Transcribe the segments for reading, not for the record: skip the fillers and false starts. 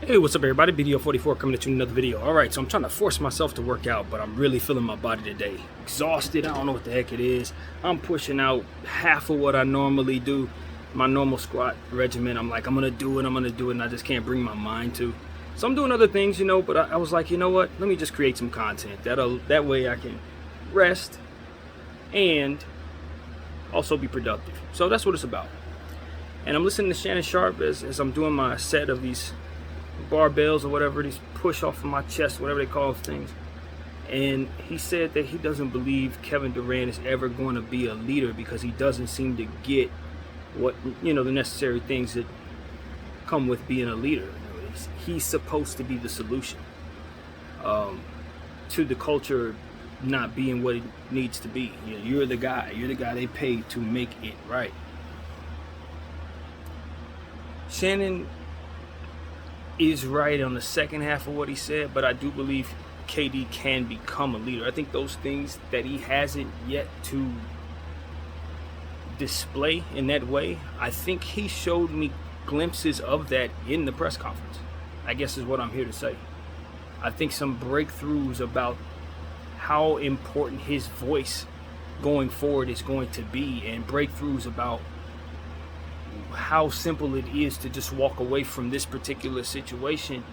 Hey, what's up everybody? BDO44 coming at you in another video. Alright, so I'm trying to force myself to work out, but I'm really feeling my body today. Exhausted, I don't know what the heck it is. I'm pushing out half of what I normally do. My normal squat regimen, I'm gonna do it, and I just can't bring my mind to. So I'm doing other things, but I was like, you know what? Let me just create some content. That way I can rest and also be productive. So that's what it's about. And I'm listening to Shannon Sharpe as I'm doing my set of these barbells or whatever, these push off of my chest, whatever they call things. And he said that he doesn't believe Kevin Durant is ever going to be a leader because he doesn't seem to get what, the necessary things that come with being a leader. He's supposed to be the solution to the culture not being what it needs to be. You're the guy they paid to make it right. Shannon is right on the second half of what he said, but I do believe KD can become a leader. I think those things that he hasn't yet to display in that way, I think he showed me glimpses of that in the press conference, I guess is what I'm here to say. I think some breakthroughs about how important his voice going forward is going to be, and breakthroughs about how simple it is to just walk away from this particular situation,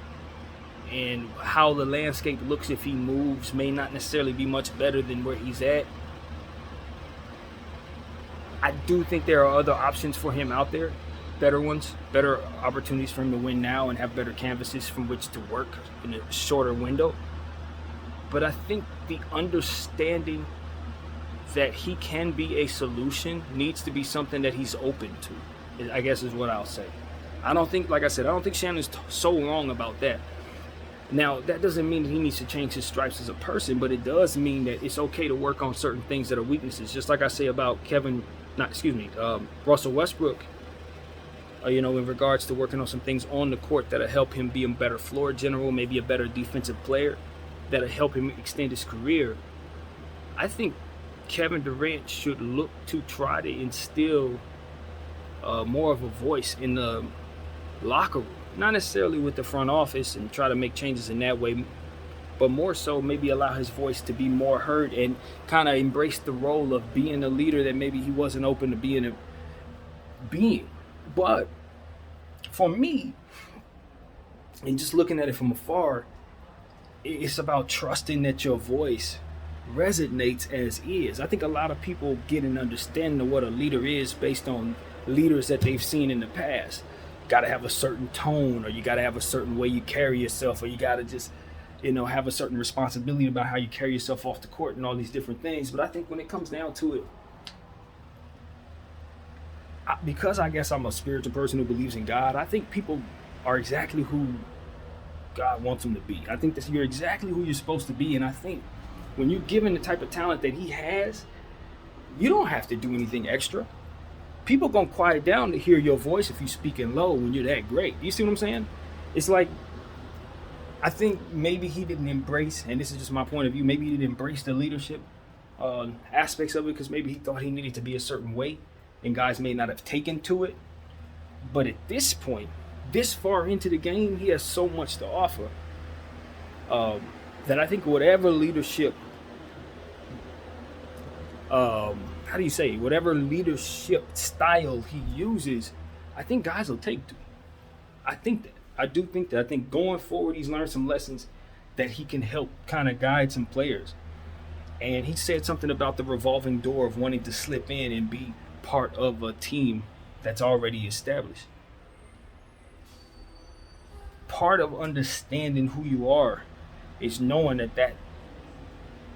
and how the landscape looks if he moves may not necessarily be much better than where he's at. I do think there are other options for him out there, better ones, better opportunities for him to win now and have better canvases from which to work in a shorter window. But I think the understanding that he can be a solution needs to be something that he's open to, I guess is what I'll say. I don't think, like I said, I don't think Shannon's so wrong about that. Now, that doesn't mean that he needs to change his stripes as a person, but it does mean that it's okay to work on certain things that are weaknesses. Just like I say about Russell Westbrook, in regards to working on some things on the court that'll help him be a better floor general, maybe a better defensive player, that'll help him extend his career. I think Kevin Durant should look to try to instill more of a voice in the locker room, not necessarily with the front office and try to make changes in that way, but more so maybe allow his voice to be more heard and kind of embrace the role of being a leader that maybe he wasn't open to being. But for me, and just looking at it from afar, it's about trusting that your voice resonates as is. I think a lot of people get an understanding of what a leader is based on leaders that they've seen in the past. You got to have a certain tone, or you got to have a certain way you carry yourself, or you got to just have a certain responsibility about how you carry yourself off the court and all these different things. But I think when it comes down to it, because I guess I'm a spiritual person who believes in God, I think people are exactly who God wants them to be. I think that you're exactly who you're supposed to be, and I think when you're given the type of talent that he has, you don't have to do anything extra. People gonna quiet down to hear your voice if you're speaking low when you're that great. You see what I'm saying? It's like, I think maybe he didn't embrace, and this is just my point of view, maybe he didn't embrace the leadership aspects of it because maybe he thought he needed to be a certain way, and guys may not have taken to it. But at this point, this far into the game, he has so much to offer that I think whatever leadership, whatever leadership style he uses, I think guys will take to. I do think that. I think going forward, he's learned some lessons that he can help kind of guide some players. And he said something about the revolving door of wanting to slip in and be part of a team that's already established. Part of understanding who you are is knowing that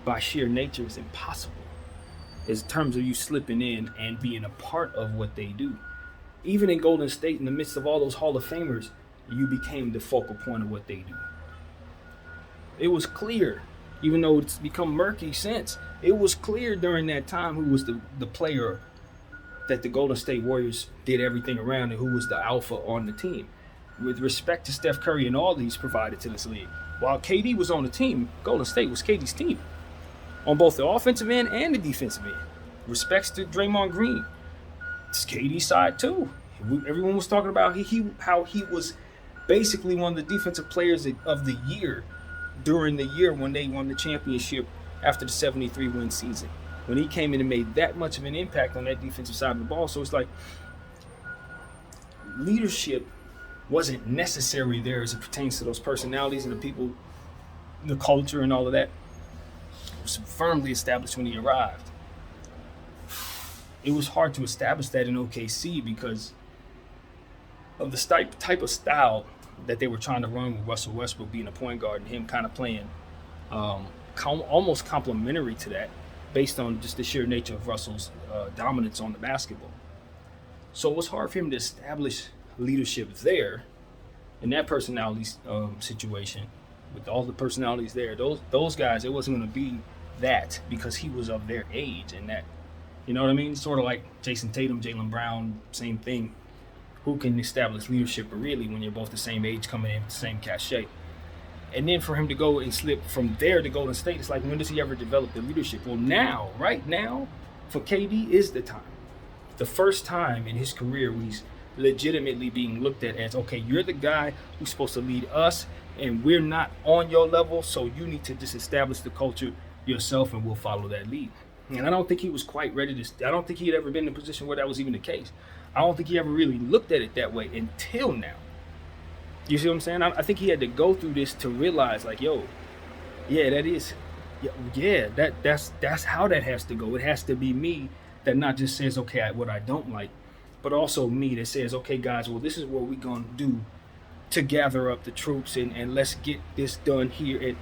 by sheer nature is impossible, in terms of you slipping in and being a part of what they do. Even in Golden State, in the midst of all those Hall of Famers, you became the focal point of what they do. It was clear, even though it's become murky since, it was clear during that time who was the player that the Golden State Warriors did everything around, and who was the alpha on the team. With respect to Steph Curry and all these provided to this league, while KD was on the team, Golden State was KD's team on both the offensive end and the defensive end. Respects to Draymond Green, it's KD's side too. Everyone was talking about how he was basically one of the defensive players of the year during the year when they won the championship after the 73 win season. When he came in and made that much of an impact on that defensive side of the ball. So it's like leadership wasn't necessary there as it pertains to those personalities and the people, the culture and all of that. It was firmly established when he arrived. It was hard to establish that in OKC because of the type of style that they were trying to run with Russell Westbrook being a point guard and him kind of playing almost complementary to that based on just the sheer nature of Russell's dominance on the basketball. So it was hard for him to establish leadership there in that personality situation with all the personalities there. Those guys, it wasn't going to be that because he was of their age and that, you know what I mean? Sort of like Jason Tatum, Jaylen Brown, same thing. Who can establish leadership really when you're both the same age coming in with the same cachet? And then for him to go and slip from there to Golden State, it's like, when does he ever develop the leadership? Well, now, right now, for KD is the time. The first time in his career where he's legitimately being looked at as, okay, you're the guy who's supposed to lead us and we're not on your level, so you need to just establish the culture yourself and we'll follow that lead. And I don't think he was quite ready to, I don't think he had ever been in a position where that was even the case. I don't think he ever really looked at it that way until now. You see what I'm saying? I think he had to go through this to realize, like, yo, yeah, that is, yeah, that's how that has to go. It has to be me that not just says, okay, what I don't like, but also me that says, okay, guys, well, this is what we're going to do to gather up the troops and let's get this done here.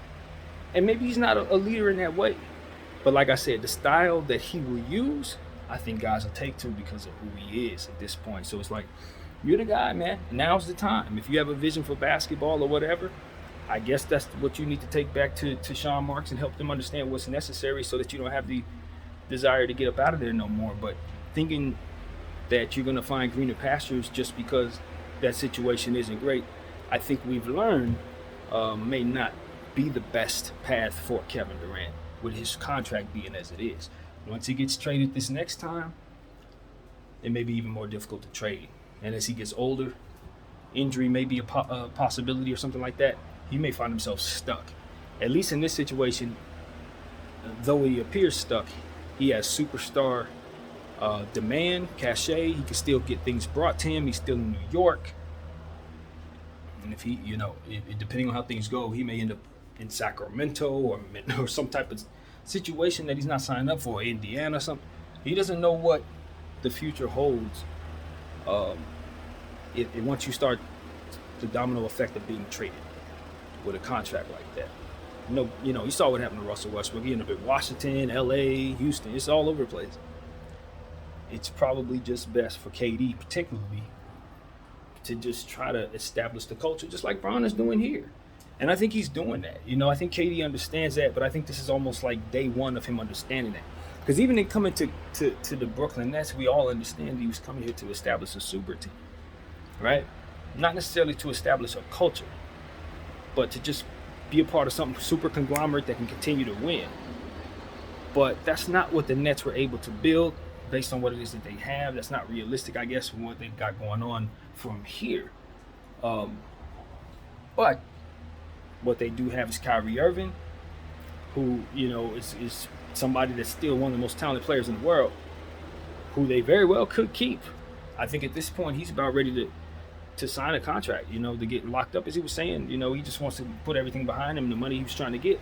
And maybe he's not a leader in that way. But like I said, the style that he will use, I think guys will take to because of who he is at this point. So it's like, you're the guy, man. Now's the time. If you have a vision for basketball or whatever, I guess that's what you need to take back to Sean Marks and help them understand what's necessary so that you don't have the desire to get up out of there no more. But thinking that you're going to find greener pastures just because that situation isn't great, I think we've learned may not be the best path for Kevin Durant with his contract being as it is. Once he gets traded this next time, it may be even more difficult to trade. And as he gets older, injury may be a possibility or something like that. He may find himself stuck. At least in this situation, though he appears stuck, he has superstar demand, cachet. He can still get things brought to him. He's still in New York. And if he, depending on how things go, he may end up in Sacramento or some type of situation that he's not signed up for, Indiana or something. He doesn't know what the future holds. Once you start the domino effect of being traded with a contract like that. You saw what happened to Russell Westbrook. He ended up in Washington, LA, Houston. It's all over the place. It's probably just best for KD particularly to just try to establish the culture just like Bron is doing here. And I think he's doing that. I think KD understands that, but I think this is almost like day one of him understanding that. Because even in coming to the Brooklyn Nets, we all understand he was coming here to establish a super team, right? Not necessarily to establish a culture, but to just be a part of something super conglomerate that can continue to win. But that's not what the Nets were able to build based on what it is that they have. That's not realistic, I guess, from what they've got going on from here. But what they do have is Kyrie Irving, who, is somebody that's still one of the most talented players in the world, who they very well could keep. I think at this point he's about ready to sign a contract, to get locked up, as he was saying. He just wants to put everything behind him, the money he was trying to get.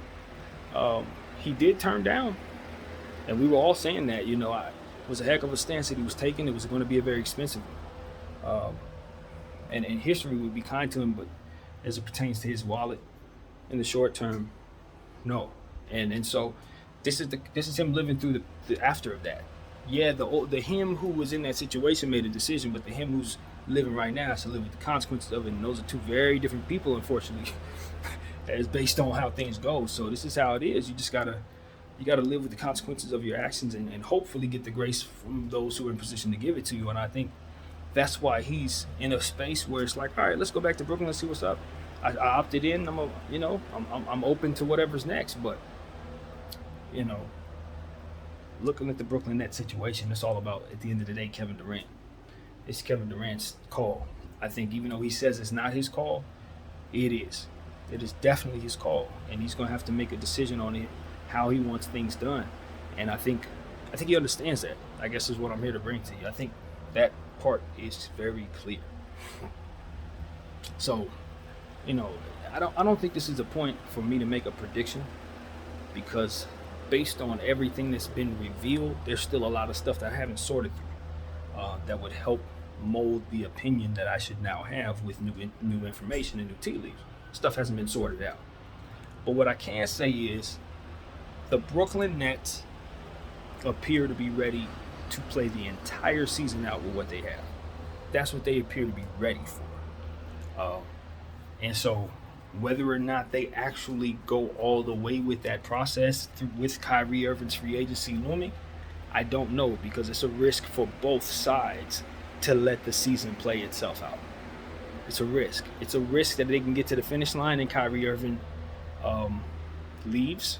He did turn down, and we were all saying that, it was a heck of a stance that he was taking. It was going to be a very expensive one. And history would be kind to him, but as it pertains to his wallet in the short term, no. And so this is him living through the after of that. Yeah, the him who was in that situation made a decision, but the him who's living right now has to live with the consequences of it. And those are two very different people, unfortunately, as based on how things go. So this is how it is. You just gotta live with the consequences of your actions and hopefully get the grace from those who are in position to give it to you. And I think that's why he's in a space where it's like, all right, let's go back to Brooklyn. Let's see what's up. I opted in. I'm open to whatever's next. But looking at the Brooklyn Nets situation, it's all about, at the end of the day, Kevin Durant. It's Kevin Durant's call. I think even though he says it's not his call, It is. It is definitely his call, and he's gonna have to make a decision on it, how he wants things done. And I think he understands that. I guess is what I'm here to bring to you. I think that part is very clear. So, you know, I don't think this is a point for me to make a prediction, because based on everything that's been revealed, there's still a lot of stuff that I haven't sorted through that would help mold the opinion that I should now have with new information and new tea leaves. Stuff hasn't been sorted out. But what I can say is the Brooklyn Nets appear to be ready to play the entire season out with what they have. That's what they appear to be ready for. And so whether or not they actually go all the way with that process with Kyrie Irving's free agency looming, I don't know, because it's a risk for both sides to let the season play itself out. It's a risk. It's a risk that they can get to the finish line and Kyrie Irving leaves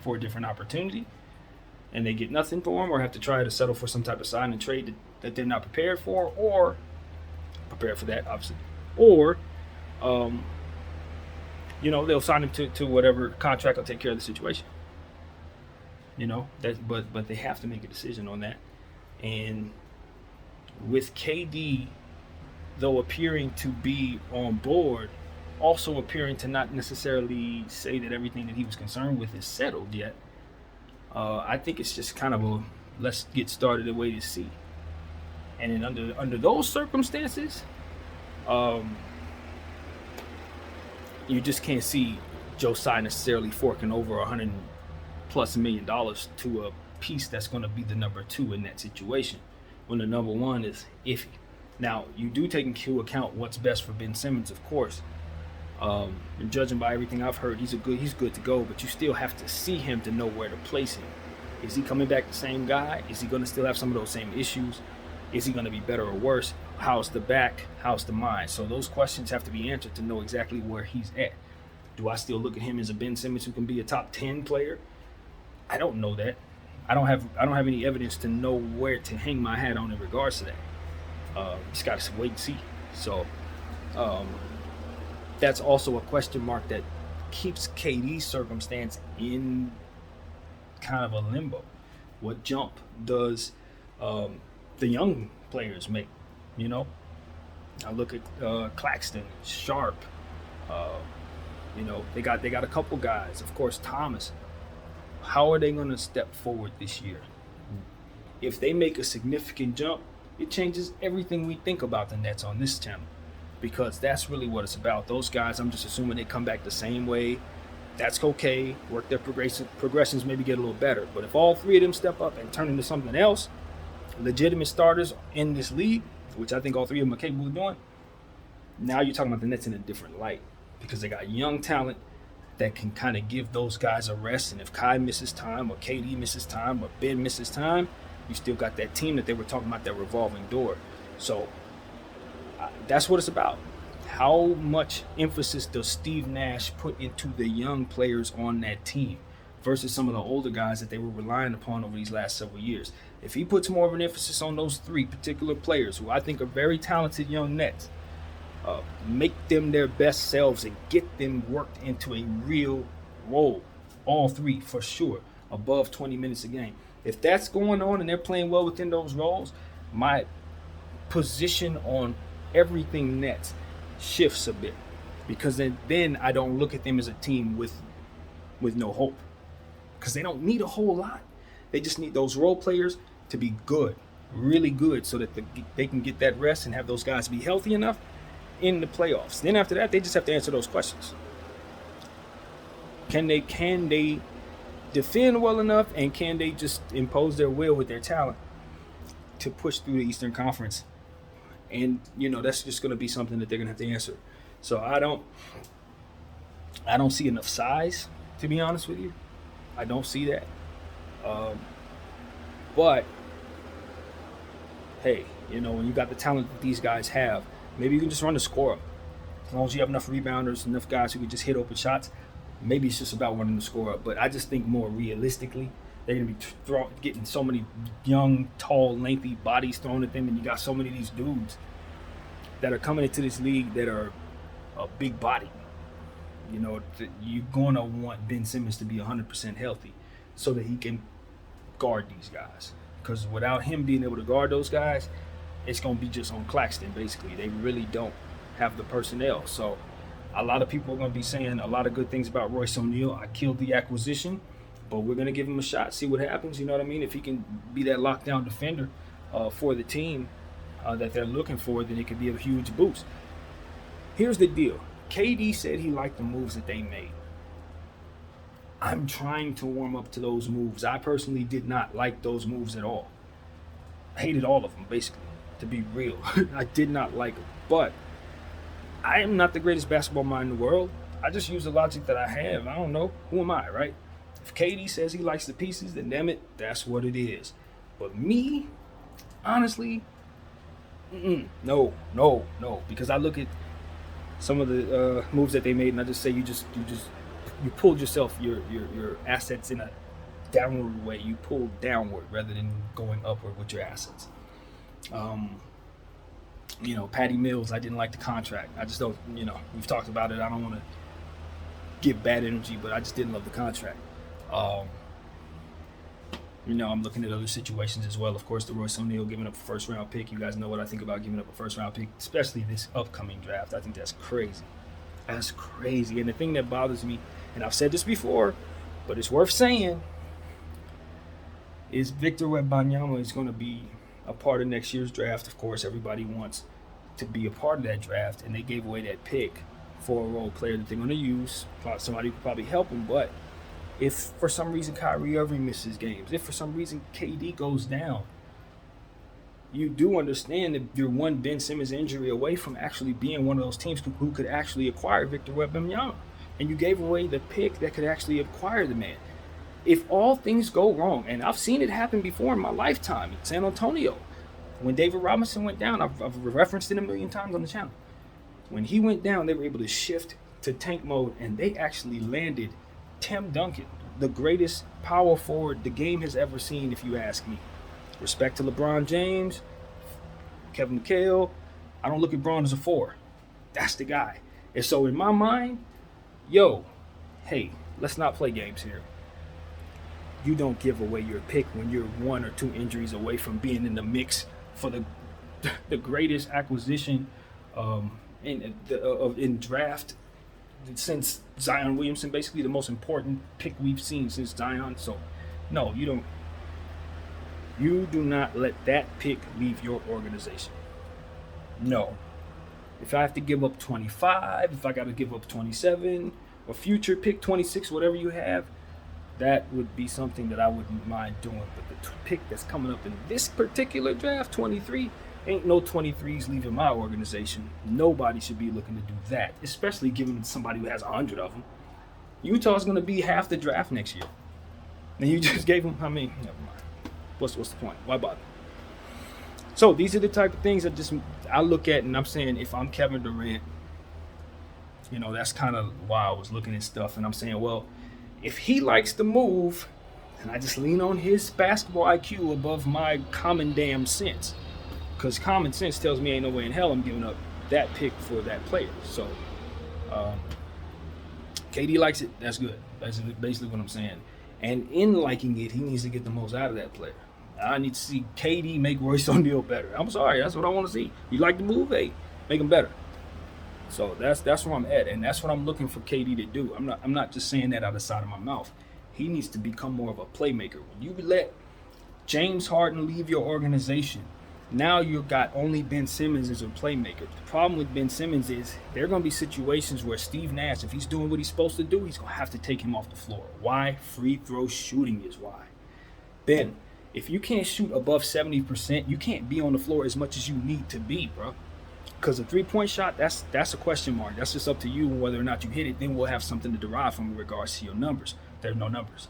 for a different opportunity, and they get nothing for him, or have to try to settle for some type of sign and trade that they're not prepared for, or prepared for that, obviously, or they'll sign him to whatever contract will take care of the situation. But they have to make a decision on that. And with KD, though appearing to be on board, also appearing to not necessarily say that everything that he was concerned with is settled yet, I think it's just kind of a let's get started and wait and see. And then under those circumstances, you just can't see Joe Tsai necessarily forking over $100+ million to a piece that's going to be the number 2 in that situation, when the number 1 is iffy. Now, you do take into account what's best for Ben Simmons, of course. And judging by everything I've heard, he's good to go, but you still have to see him to know where to place him. Is he coming back the same guy? Is he going to still have some of those same issues? Is he going to be better or worse? How's the back? How's the mind? So those questions have to be answered to know exactly where he's at. Do I still look at him as a Ben Simmons who can be a top 10 player? I don't know that. I don't have any evidence to know where to hang my hat on in regards to that. Just got to wait and see. So that's also a question mark that keeps KD's circumstance in kind of a limbo. What jump does the young players make? I look at Claxton, Sharp. They got a couple guys. Of course, Thomas. How are they going to step forward this year? If they make a significant jump, it changes everything we think about the Nets on this channel, because that's really what it's about. Those guys, I'm just assuming they come back the same way. That's okay. Work their progressions, maybe get a little better. But if all 3 of them step up and turn into something else, legitimate starters in this league, which I think all 3 of them are capable of doing, now you're talking about the Nets in a different light, because they got young talent that can kind of give those guys a rest. And if Kai misses time, or KD misses time, or Ben misses time, you still got that team that they were talking about, that revolving door. So that's what it's about. How much emphasis does Steve Nash put into the young players on that team versus some of the older guys that they were relying upon over these last several years? If he puts more of an emphasis on those 3 particular players, who I think are very talented young Nets, make them their best selves and get them worked into a real role, all 3 for sure, above 20 minutes a game. If that's going on and they're playing well within those roles, my position on everything Nets shifts a bit, because then I don't look at them as a team with no hope, because they don't need a whole lot. They just need those role players to be good, really good, so that they can get that rest and have those guys be healthy enough in the playoffs. Then after that, they just have to answer those questions. Can they defend well enough, and can they just impose their will with their talent to push through the Eastern Conference? And that's just going to be something that they're going to have to answer. So I don't see enough size, to be honest with you. I don't see that. But hey, when you got the talent that these guys have, maybe you can just run the score up. As long as you have enough rebounders, enough guys who can just hit open shots, maybe it's just about running the score up. But I just think more realistically, they're going to be getting so many young, tall, lengthy bodies thrown at them, and you got so many of these dudes that are coming into this league that are big body. You know, you're going to want Ben Simmons to be 100% healthy so that he can guard these guys. Because without him being able to guard those guys, it's going to be just on Claxton, basically. They really don't have the personnel. So a lot of people are going to be saying a lot of good things about Royce O'Neal. I killed the acquisition, but we're going to give him a shot, see what happens. You know what I mean? If he can be that lockdown defender for the team that they're looking for, then it could be a huge boost. Here's the deal. KD said he liked the moves that they made. I'm trying to warm up to those moves. I personally did not like those moves at all. I hated all of them, basically, to be real. I did not like them. But I am not the greatest basketball mind in the world. I just use the logic that I have. I don't know. Who am I, right? If KD says he likes the pieces, then damn it, that's what it is. But me, honestly, no. Because I look at some of the moves that they made, and I just say you pulled yourself, your assets in a downward way. You pulled downward rather than going upward with your assets. Patty Mills, I didn't like the contract. I just don't, we've talked about it. I don't want to give bad energy, but I just didn't love the contract. I'm looking at other situations as well. Of course, the Royce O'Neal giving up a first-round pick. You guys know what I think about giving up a first-round pick, especially this upcoming draft. I think that's crazy. That's crazy. And the thing that bothers me, and I've said this before, but it's worth saying, is Victor Wembanyama is going to be a part of next year's draft. Of course, everybody wants to be a part of that draft, and they gave away that pick for a role player that they're going to use. Somebody who could probably help him, but if for some reason Kyrie Irving misses games, if for some reason KD goes down, you do understand that you're one Ben Simmons injury away from actually being one of those teams who could actually acquire Victor Wembanyama. And you gave away the pick that could actually acquire the man. If all things go wrong, and I've seen it happen before in my lifetime in San Antonio, when David Robinson went down, I've referenced it a million times on the channel. When he went down, they were able to shift to tank mode, and they actually landed Tim Duncan, the greatest power forward the game has ever seen, if you ask me. Respect to LeBron James, Kevin McHale. I don't look at Bron as a 4. That's the guy. And so in my mind, hey, let's not play games here. You don't give away your pick when you're 1 or 2 injuries away from being in the mix for the greatest acquisition in draft since Zion Williamson, basically the most important pick we've seen since Zion. So, no, you don't. You do not let that pick leave your organization. No. If I have to give up 25, if I got to give up 27, or future pick 26, whatever you have, that would be something that I wouldn't mind doing. But the pick that's coming up in this particular draft, 23, ain't no 23s leaving my organization. Nobody should be looking to do that, especially given somebody who has 100 of them. Utah's going to be half the draft next year. And you just gave them, never mind. What's the point? Why bother? So these are the type of things that I look at, and I'm saying if I'm Kevin Durant, that's kind of why I was looking at stuff, and I'm saying, well, if he likes the move, and I just lean on his basketball IQ above my common damn sense, because common sense tells me ain't no way in hell I'm giving up that pick for that player. So KD likes it. That's good. That's basically what I'm saying. And in liking it, he needs to get the most out of that player. I need to see KD make Royce O'Neal better. I'm sorry, that's what I want to see. You like the move? Hey, make him better. So that's where I'm at, and that's what I'm looking for KD to do. I'm not just saying that out of the side of my mouth. He needs to become more of a playmaker. When you let James Harden leave your organization, now you've got only Ben Simmons as a playmaker. The problem with Ben Simmons is there are going to be situations where Steve Nash, if he's doing what he's supposed to do, he's going to have to take him off the floor. Why? Free throw shooting is why. Ben, if you can't shoot above 70%, you can't be on the floor as much as you need to be, bro. Because a three-point shot, that's a question mark. That's just up to you whether or not you hit it. Then we'll have something to derive from in regards to your numbers. There's no numbers.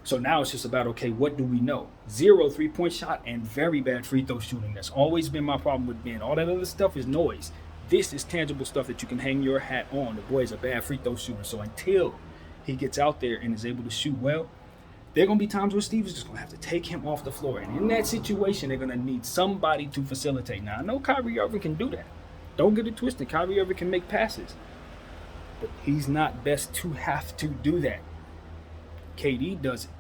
So now it's just about, okay, what do we know? 0 3-point shot and very bad free throw shooting. That's always been my problem with Ben. All that other stuff is noise. This is tangible stuff that you can hang your hat on. The boy is a bad free throw shooter. So until he gets out there and is able to shoot well, there are going to be times where Steve is just going to have to take him off the floor. And in that situation, they're going to need somebody to facilitate. Now, I know Kyrie Irving can do that. Don't get it twisted. Kyrie Irving can make passes. but he's not best to have to do that. KD does it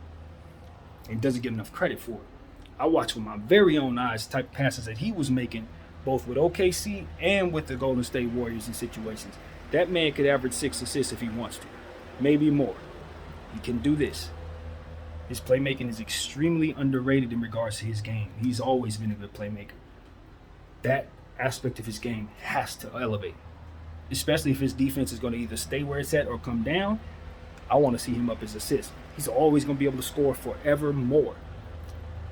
and doesn't get enough credit for it. I watched with my very own eyes type of passes that he was making both with OKC and with the Golden State Warriors in situations. That man could average 6 assists if he wants to, maybe more. He can do this. His playmaking is extremely underrated in regards to his game. He's always been a good playmaker. That aspect of his game has to elevate, especially if his defense is going to either stay where it's at or come down. I want to see him up his assists. He's always going to be able to score forever more.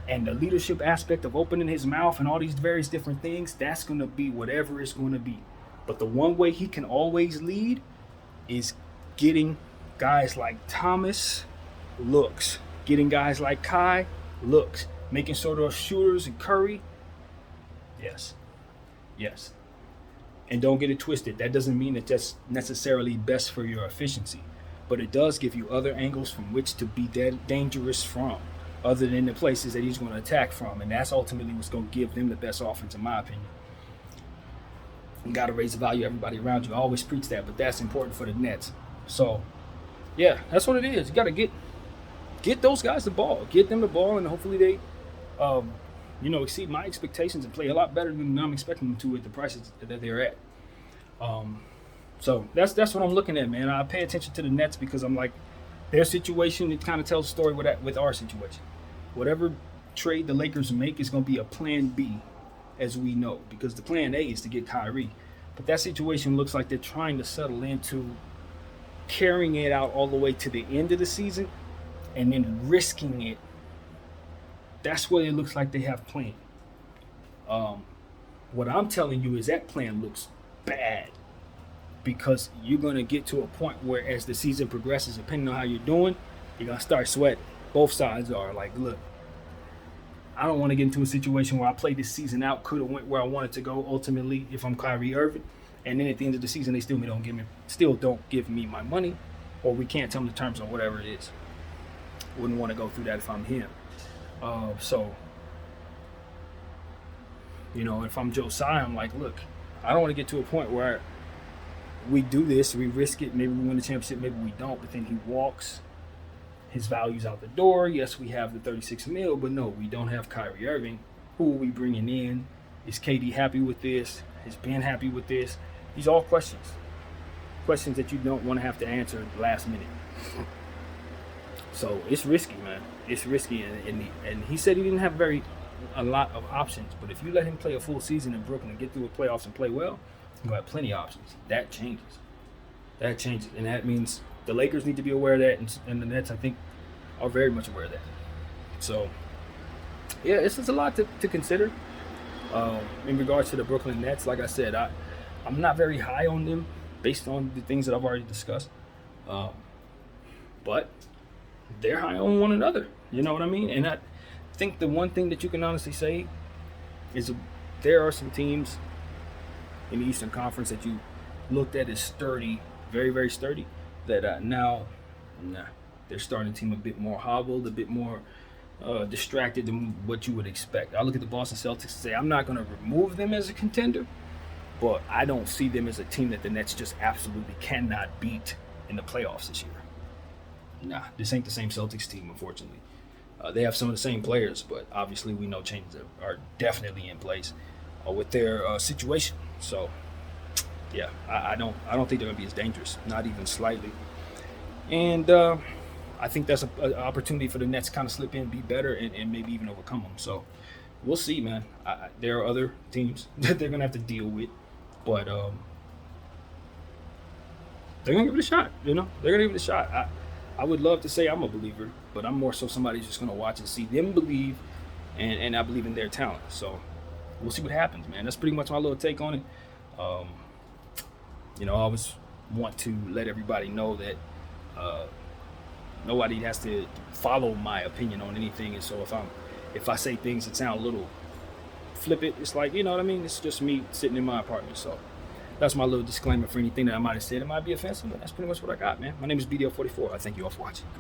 And the leadership aspect of opening his mouth and all these various different things, that's going to be whatever it's going to be. But the one way he can always lead is getting guys like Thomas looks, getting guys like Kai looks, making sure those shooters and Curry. Yes. And don't get it twisted. That doesn't mean that that's necessarily best for your efficiency, but it does give you other angles from which to be dangerous from, other than the places that he's going to attack from. And that's ultimately what's going to give them the best offense, in my opinion. You got to raise the value of everybody around you. I always preach that, but that's important for the Nets. So, yeah, that's what it is. You got to get those guys the ball. Get them the ball, and hopefully they exceed my expectations and play a lot better than I'm expecting them to at the prices that they're at. So that's what I'm looking at, man. I pay attention to the Nets because I'm like, their situation, it kind of tells a story with our situation. Whatever trade the Lakers make is going to be a plan B, as we know, because the plan A is to get Kyrie. But that situation looks like they're trying to settle into carrying it out all the way to the end of the season and then risking it. That's what it looks like they have planned. What I'm telling you is that plan looks bad, because you're going to get to a point where as the season progresses, depending on how you're doing, you're going to start sweating. Both sides are like, look, I don't want to get into a situation where I play this season out, could have went where I wanted to go ultimately if I'm Kyrie Irving, and then at the end of the season they still don't give me my money, or we can't tell them the terms on whatever it is. Wouldn't want to go through that if I'm him. If I'm Josiah, I'm like, look, I don't want to get to a point where we do this, we risk it, maybe we win the championship, maybe we don't, but then he walks, his value's out the door. Yes, we have the 36 mil, but no, we don't have Kyrie Irving. Who are we bringing in? Is KD happy with this? Is Ben happy with this? These are all questions that you don't want to have to answer at the last minute. So it's risky, man. It's risky, and he said he didn't have a lot of options. But if you let him play a full season in Brooklyn and get through the playoffs and play well, you'll have plenty of options. That changes, and that means the Lakers need to be aware of that, and the Nets, I think, are very much aware of that. So, yeah, this is a lot to consider. In regards to the Brooklyn Nets, like I said, I'm not very high on them based on the things that I've already discussed. But they're high on one another. You know what I mean? And I think the one thing that you can honestly say is there are some teams in the Eastern Conference that you looked at as sturdy, very, very sturdy, that now they're starting to seem a bit more hobbled, a bit more distracted than what you would expect. I look at the Boston Celtics and say, I'm not going to remove them as a contender, but I don't see them as a team that the Nets just absolutely cannot beat in the playoffs this year. Nah, this ain't the same Celtics team, unfortunately. They have some of the same players, but obviously we know changes are definitely in place with their situation. So, yeah, I don't think they're going to be as dangerous, not even slightly. And I think that's an opportunity for the Nets to kind of slip in, be better, and maybe even overcome them. So we'll see, man. There are other teams that they're going to have to deal with, but they're going to give it a shot, They're going to give it a shot. I would love to say I'm a believer, but I'm more so somebody who's just going to watch and see them believe, and I believe in their talent. So we'll see what happens, man. That's pretty much my little take on it. I always want to let everybody know that nobody has to follow my opinion on anything. And so if I say things that sound a little flippant, it's like, you know what I mean? It's just me sitting in my apartment. So that's my little disclaimer for anything that I might have said. It might be offensive, but that's pretty much what I got, man. My name is BDO44. I thank you all for watching.